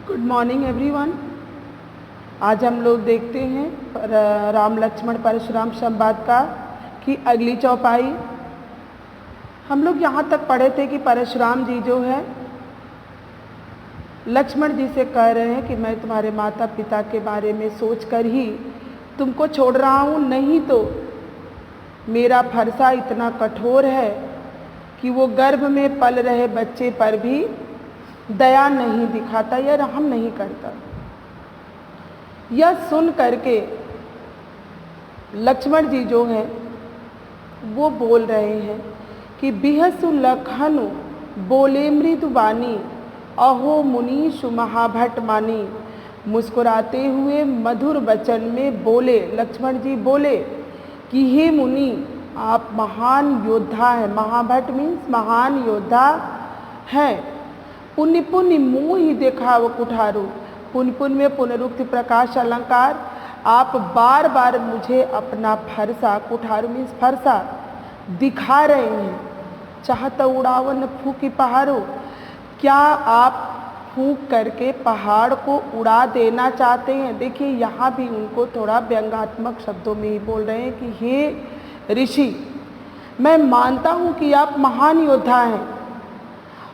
Good morning everyone. आज हम लोग देखते हैं राम लक्ष्मण परशुराम संवाद का की अगली चौपाई। हम लोग यहाँ तक पढ़े थे कि परशुराम जी जो है लक्ष्मण जी से कह रहे हैं कि मैं तुम्हारे माता पिता के बारे में सोचकर ही तुमको छोड़ रहा हूँ, नहीं तो मेरा फरसा इतना कठोर है कि वो गर्भ में पल रहे बच्चे पर भी दया नहीं दिखाता या रहम नहीं करता। यह सुन करके लक्ष्मण जी जो हैं वो बोल रहे हैं कि बिहसु लखनु बोले मृदु बानी, अहो मुनीषु महाभट मानी। मुस्कुराते हुए मधुर वचन में बोले लक्ष्मण जी बोले कि हे मुनि, आप महान योद्धा हैं। महाभट मीन्स महान योद्धा हैं। पुण्य पुण्य मुँह ही देखा वो कुठारू। पुण्य पुण्य में पुनरुक्ति प्रकाश अलंकार। आप बार बार मुझे अपना फरसा, कुठारू मीन्स फरसा, दिखा रहे हैं। चाहत उड़ावन फूकी पहाड़ो, क्या आप फूंक करके पहाड़ को उड़ा देना चाहते हैं। देखिए यहाँ भी उनको थोड़ा व्यंग्यात्मक शब्दों में ही बोल रहे हैं कि हे ऋषि, मैं मानता हूँ कि आप महान योद्धा हैं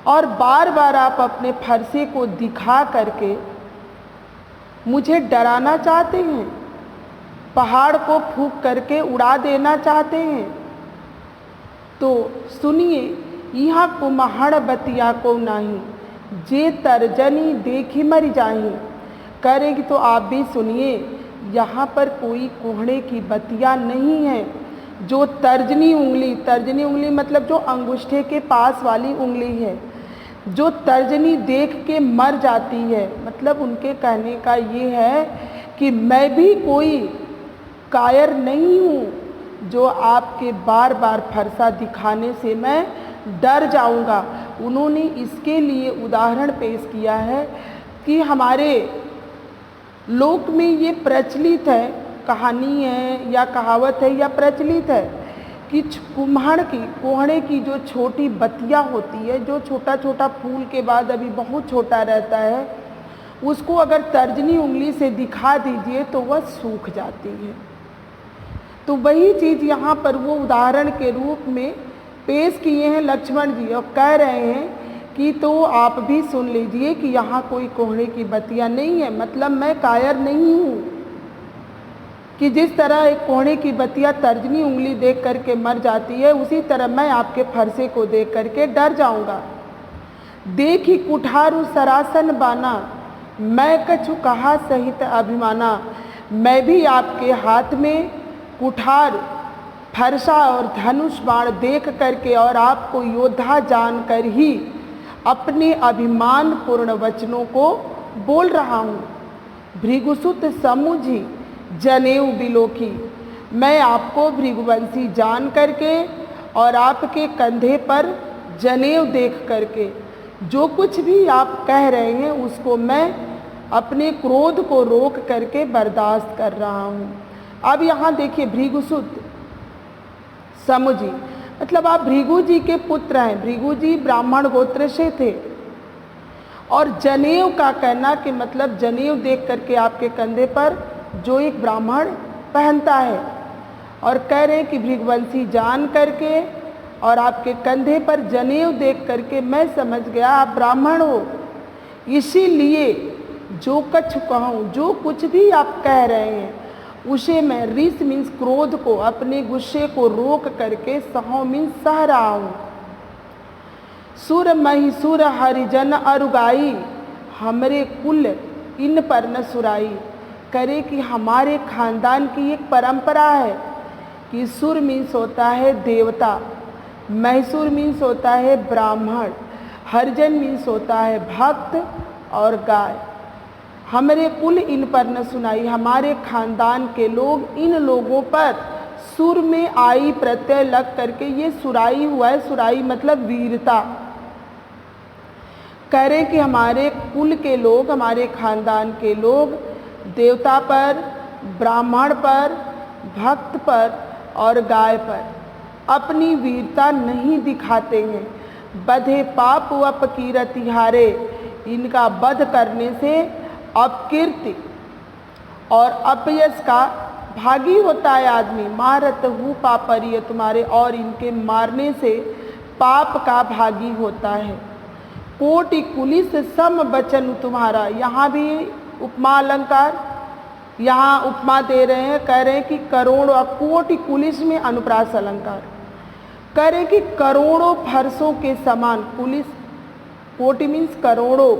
और बार बार आप अपने फरसे को दिखा करके मुझे डराना चाहते हैं, पहाड़ को फूंक करके उड़ा देना चाहते हैं। तो सुनिए, यहाँ कुम्हाड़ बतिया को नहीं, जे तर्जनी देखी मर जाही। करेगी तो आप भी सुनिए, यहाँ पर कोई कोहड़े की बतिया नहीं है। जो तर्जनी उंगली मतलब जो अंगूठे के पास वाली उंगली है, जो तर्जनी देख के मर जाती है, मतलब उनके कहने का ये है कि मैं भी कोई कायर नहीं हूँ जो आपके बार बार फरसा दिखाने से मैं डर जाऊँगा। उन्होंने इसके लिए उदाहरण पेश किया है कि हमारे लोक में ये प्रचलित है, कहानी है या कहावत है या प्रचलित है कि कोहड़े की जो छोटी बतिया होती है, जो छोटा छोटा फूल के बाद अभी बहुत छोटा रहता है, उसको अगर तर्जनी उंगली से दिखा दीजिए तो वह सूख जाती है। तो वही चीज़ यहाँ पर वो उदाहरण के रूप में पेश किए हैं लक्ष्मण जी और कह रहे हैं कि तो आप भी सुन लीजिए कि यहाँ कोई कोहड़े की बतिया नहीं है। मतलब मैं कायर नहीं हूँ कि जिस तरह एक कोहड़े की बतिया तर्जनी उंगली देख करके मर जाती है, उसी तरह मैं आपके फरसे को देख करके डर जाऊंगा। देखी कुठारू सरासन बाना, मैं कछु कहा सहित अभिमाना। मैं भी आपके हाथ में कुठार, फरसा और धनुष बाण देख करके और आपको योद्धा जानकर ही अपने अभिमान पूर्ण वचनों को बोल रहा हूँ। भृगुसुत समुझी जनेऊ बिलोकी, मैं आपको भृगुवंशी जान करके और आपके कंधे पर जनेऊ देख करके जो कुछ भी आप कह रहे हैं उसको मैं अपने क्रोध को रोक करके बर्दाश्त कर रहा हूँ। अब यहाँ देखिए, भृगुसुत समुझी मतलब आप भृगु जी के पुत्र हैं। भृगु जी ब्राह्मण गोत्र से थे। और जनेऊ का कहना कि मतलब जनेऊ देख करके आपके कंधे पर जो एक ब्राह्मण पहनता है, और कह रहे हैं कि भृगुवंशी जान करके और आपके कंधे पर जनेऊ देख करके मैं समझ गया आप ब्राह्मण हो। इसीलिए जो कछु कहूँ, जो कुछ भी आप कह रहे हैं उसे मैं रिस मीन्स क्रोध को, अपने गुस्से को रोक करके सहो मीन्स सह रहा हूँ। सुर महिसुर हरिजन अरुगाई, हमरे कुल इन पर न सुराई। करे कि हमारे खानदान की एक परंपरा है कि सुर मीन्स होता है देवता, मैसूर मीन्स होता है ब्राह्मण, हरिजन मीन्स होता है भक्त और गाय। हमरे कुल इन पर न सुनाई, हमारे खानदान के लोग इन लोगों पर सुर में आई प्रत्यय लग करके ये सुराई हुआ है। सुराई मतलब वीरता। कह रहे कि हमारे कुल के लोग, हमारे खानदान के लोग देवता पर, ब्राह्मण पर, भक्त पर और गाय पर अपनी वीरता नहीं दिखाते हैं। बधे पाप वप कीरति हारे, इनका वध करने से अपकीर्ति और अपयश का भागी होता है आदमी। मारत हूँ पापरिय तुम्हारे, और इनके मारने से पाप का भागी होता है। कोटि कुलिस सम वचन तुम्हारा, यहाँ भी उपमा अलंकार, यहाँ उपमा दे रहे हैं, कह रहे हैं कि करोड़ों, कोटि कुलिस में अनुप्रास अलंकार, कह रहे हैं कि करोड़ों फरसों के समान, कुलिस कोटि मीन्स करोड़ों,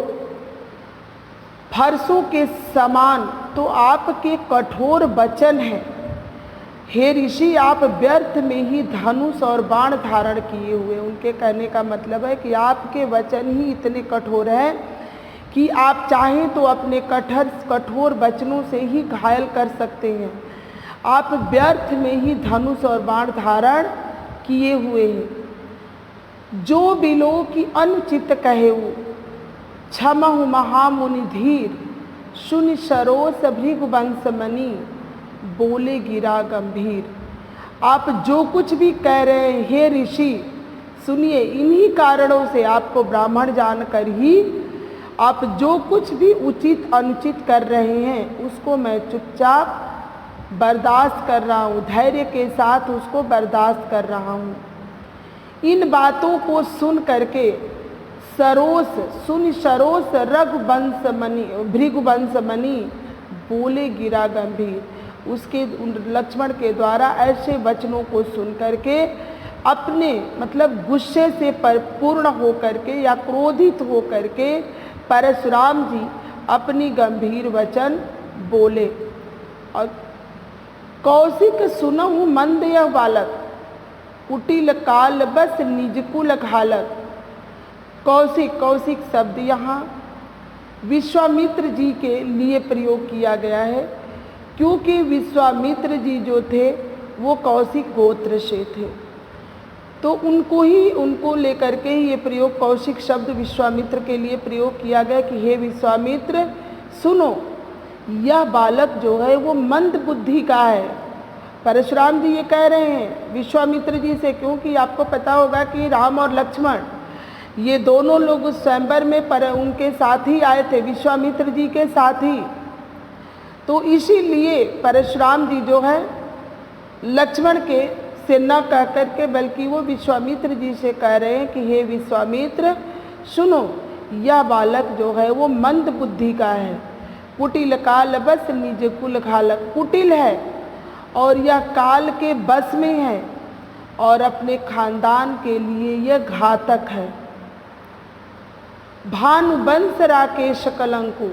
फरसों के समान तो आपके कठोर वचन हैं। हे ऋषि, आप व्यर्थ में ही धनुष और बाण धारण किए हुए। उनके कहने का मतलब है कि आपके वचन ही इतने कठोर हैं कि आप चाहें तो अपने कठोर वचनों से ही घायल कर सकते हैं। आप व्यर्थ में ही धनुष और बाण धारण किए हुए हैं। जो बिलो की अनुचित कहेऊ, क्षमहु महामुनि धीर, सुनि सरोस भृगुवंश मणि, बोले गिरा गंभीर। आप जो कुछ भी कह रहे हैं हे ऋषि, सुनिए, इन्हीं कारणों से आपको ब्राह्मण जानकर ही आप जो कुछ भी उचित अनुचित कर रहे हैं उसको मैं चुपचाप बर्दाश्त कर रहा हूँ, धैर्य के साथ उसको बर्दाश्त कर रहा हूँ। इन बातों को सुन करके सरोस रघुवंश मणि, भृगुवंश मणि, बोले गिरा गंभीर। उसके लक्ष्मण के द्वारा ऐसे वचनों को सुन करके अपने मतलब गुस्से से पूर्ण होकर के या क्रोधित होकर के परशुराम जी अपनी गंभीर वचन बोले। और कौशिक सुनहु मंद यह बालक, कुटिल काल बस निजकुल घालक। कौशिक शब्द यहाँ विश्वामित्र जी के लिए प्रयोग किया गया है, क्योंकि विश्वामित्र जी जो थे वो कौशिक गोत्र से थे, तो उनको लेकर के ही ये प्रयोग, कौशिक शब्द विश्वामित्र के लिए प्रयोग किया गया कि हे विश्वामित्र सुनो, यह बालक जो है वो मंद बुद्धि का है। परशुराम जी ये कह रहे हैं विश्वामित्र जी से, क्योंकि आपको पता होगा कि राम और लक्ष्मण ये दोनों लोग उस स्वयंवर में पर उनके साथ ही आए थे, विश्वामित्र जी के साथ ही। तो इसीलिए परशुराम जी जो है लक्ष्मण के से न कह करके बल्कि वो विश्वामित्र जी से कह रहे हैं कि हे विश्वामित्र सुनो, यह बालक जो है वो मंद बुद्धि का है। कुटिल काल बस निज कुल घालक, कुटिल है और यह काल के बस में है और अपने खानदान के लिए यह घातक है। भानुवंश राकेश कलंकु,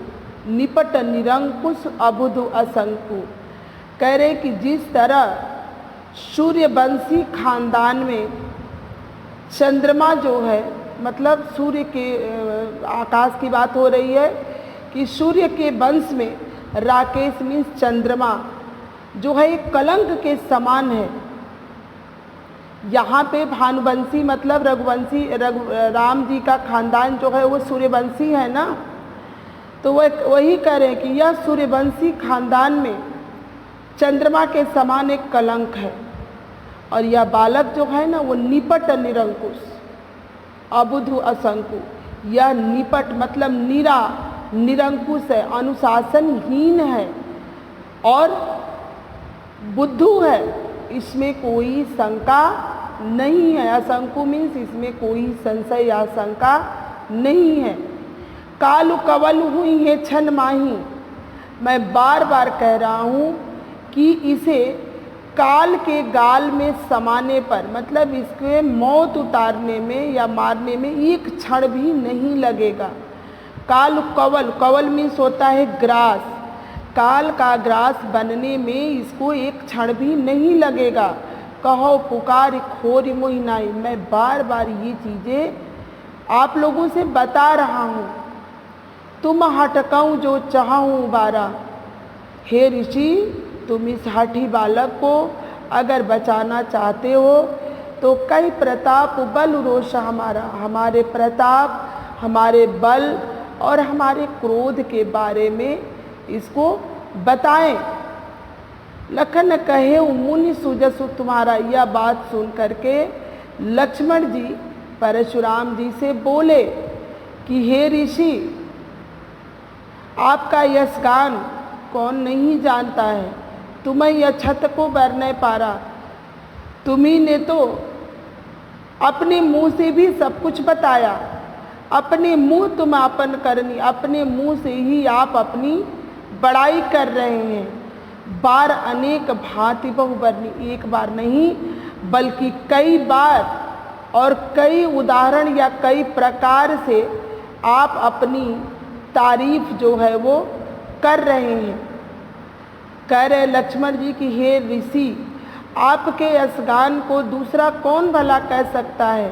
निपट निरंकुश अबुध असंकु। कह रहे कि जिस तरह सूर्यवंशी खानदान में चंद्रमा जो है, मतलब सूर्य के आकाश की बात हो रही है कि सूर्य के वंश में राकेश मीन्स चंद्रमा जो है एक कलंक के समान है। यहाँ पे भानुवंशी मतलब राम जी का खानदान जो है वो सूर्यवंशी है ना, तो वही कह रहे हैं कि यह सूर्यवंशी खानदान में चंद्रमा के समान एक कलंक है। और यह बालक जो है ना वो निपट निरंकुश अबुधु असंकु, यह निपट मतलब निरंकुश है, अनुशासनहीन है और बुद्धू है, इसमें कोई शंका नहीं है। असंकु मीन्स इसमें कोई संशय या शंका नहीं है। कालु कवल हुई है छन माही, मैं बार बार कह रहा हूँ कि इसे काल के गाल में समाने पर मतलब इसके मौत उतारने में या मारने में एक क्षण भी नहीं लगेगा। काल कवल मीन्स होता है ग्रास, काल का ग्रास बनने में इसको एक क्षण भी नहीं लगेगा। कहो पुकार खोर मोहिनाई, मैं बार बार ये चीज़ें आप लोगों से बता रहा हूँ। तुम हटकाऊँ जो चाहूँ बारा, हे ऋषि तुम इस हठी बालक को अगर बचाना चाहते हो तो कई प्रताप बल रोष हमारा, हमारे प्रताप, हमारे बल और हमारे क्रोध के बारे में इसको बताएं। लखन कहे मुनि सुजसु तुम्हारा, यह बात सुन करके लक्ष्मण जी परशुराम जी से बोले कि हे ऋषि आपका यशगान कौन नहीं जानता है, तुम्हें यह छत को बरने पारा। तुम्ही ने तो अपने मुंह से भी सब कुछ बताया, अपने मुंह तुम आपन करनी, अपने मुंह से ही आप अपनी बड़ाई कर रहे हैं। बार अनेक भांति बहुबरनी, एक बार नहीं बल्कि कई बार और कई उदाहरण या कई प्रकार से आप अपनी तारीफ जो है वो कर रहे हैं। कह रहे लक्ष्मण जी कि हे ऋषि, आपके यशगान को दूसरा कौन भला कह सकता है।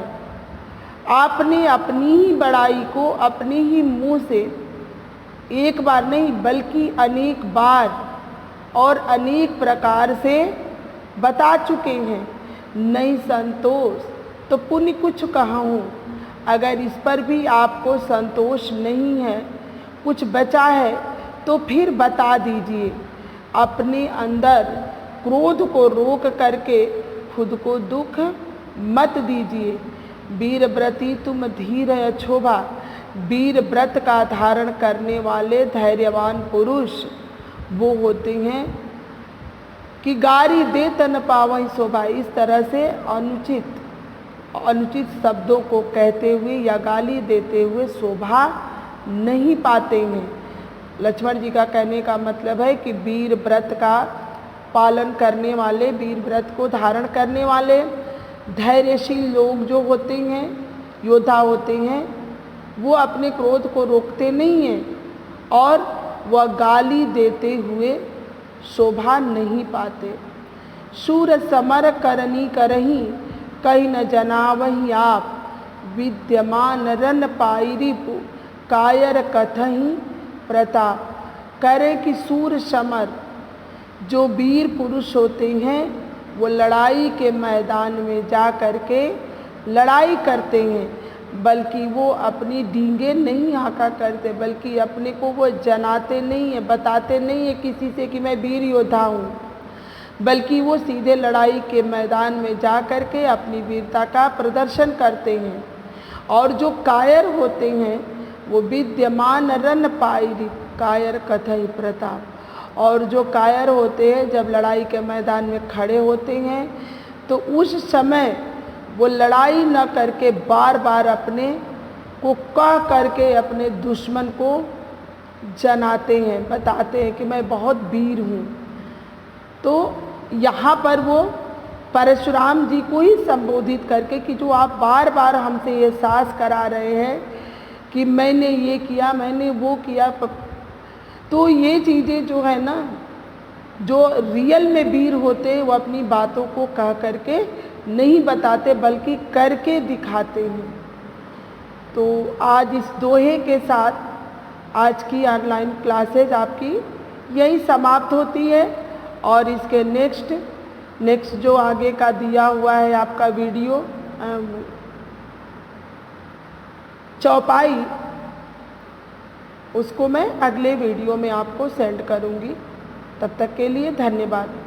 आपने अपनी ही बड़ाई को अपने ही मुंह से एक बार नहीं बल्कि अनेक बार और अनेक प्रकार से बता चुके हैं। नहीं संतोष तो पुण्य कुछ कहूँ, अगर इस पर भी आपको संतोष नहीं है, कुछ बचा है तो फिर बता दीजिए। अपने अंदर क्रोध को रोक करके खुद को दुख मत दीजिए। वीर व्रती तुम धीर अछोभा, वीर व्रत का धारण करने वाले धैर्यवान पुरुष वो होते हैं कि गारी दे तन पावई शोभा। इस तरह से अनुचित शब्दों को कहते हुए या गाली देते हुए शोभा नहीं पाते हैं। लक्ष्मण जी का कहने का मतलब है कि वीर व्रत का पालन करने वाले, वीर व्रत को धारण करने वाले धैर्यशील लोग जो होते हैं, योद्धा होते हैं, वो अपने क्रोध को रोकते नहीं हैं और वह गाली देते हुए शोभा नहीं पाते। शूर समर करनी करही, कहीं न जनावही आप, विद्यमान रन पायरी कायर कथही प्रताप। करे कि सूर समर, जो वीर पुरुष होते हैं वो लड़ाई के मैदान में जा कर के लड़ाई करते हैं, बल्कि वो अपनी डींगे नहीं हाँका करते, बल्कि अपने को वो जनाते नहीं हैं, बताते नहीं हैं किसी से कि मैं वीर योद्धा हूँ, बल्कि वो सीधे लड़ाई के मैदान में जा कर के अपनी वीरता का प्रदर्शन करते हैं। और जो कायर होते हैं वो विद्यमान रन पायरी कायर कथई प्रताप। और जो कायर होते हैं जब लड़ाई के मैदान में खड़े होते हैं तो उस समय वो लड़ाई न करके बार बार अपने को कह करके अपने दुश्मन को जनाते हैं, बताते हैं कि मैं बहुत वीर हूँ। तो यहाँ पर वो परशुराम जी को ही संबोधित करके कि जो आप बार बार हमसे ये एहसास करा रहे हैं कि मैंने ये किया, मैंने वो किया, तो ये चीज़ें जो है ना, जो रियल में वीर होते हैं वो अपनी बातों को कह करके नहीं बताते बल्कि करके दिखाते हैं। तो आज इस दोहे के साथ आज की ऑनलाइन क्लासेज आपकी यही समाप्त होती है और इसके नेक्स्ट जो आगे का दिया हुआ है आपका वीडियो चौपाई, उसको मैं अगले वीडियो में आपको सेंड करूंगी। तब तक के लिए धन्यवाद।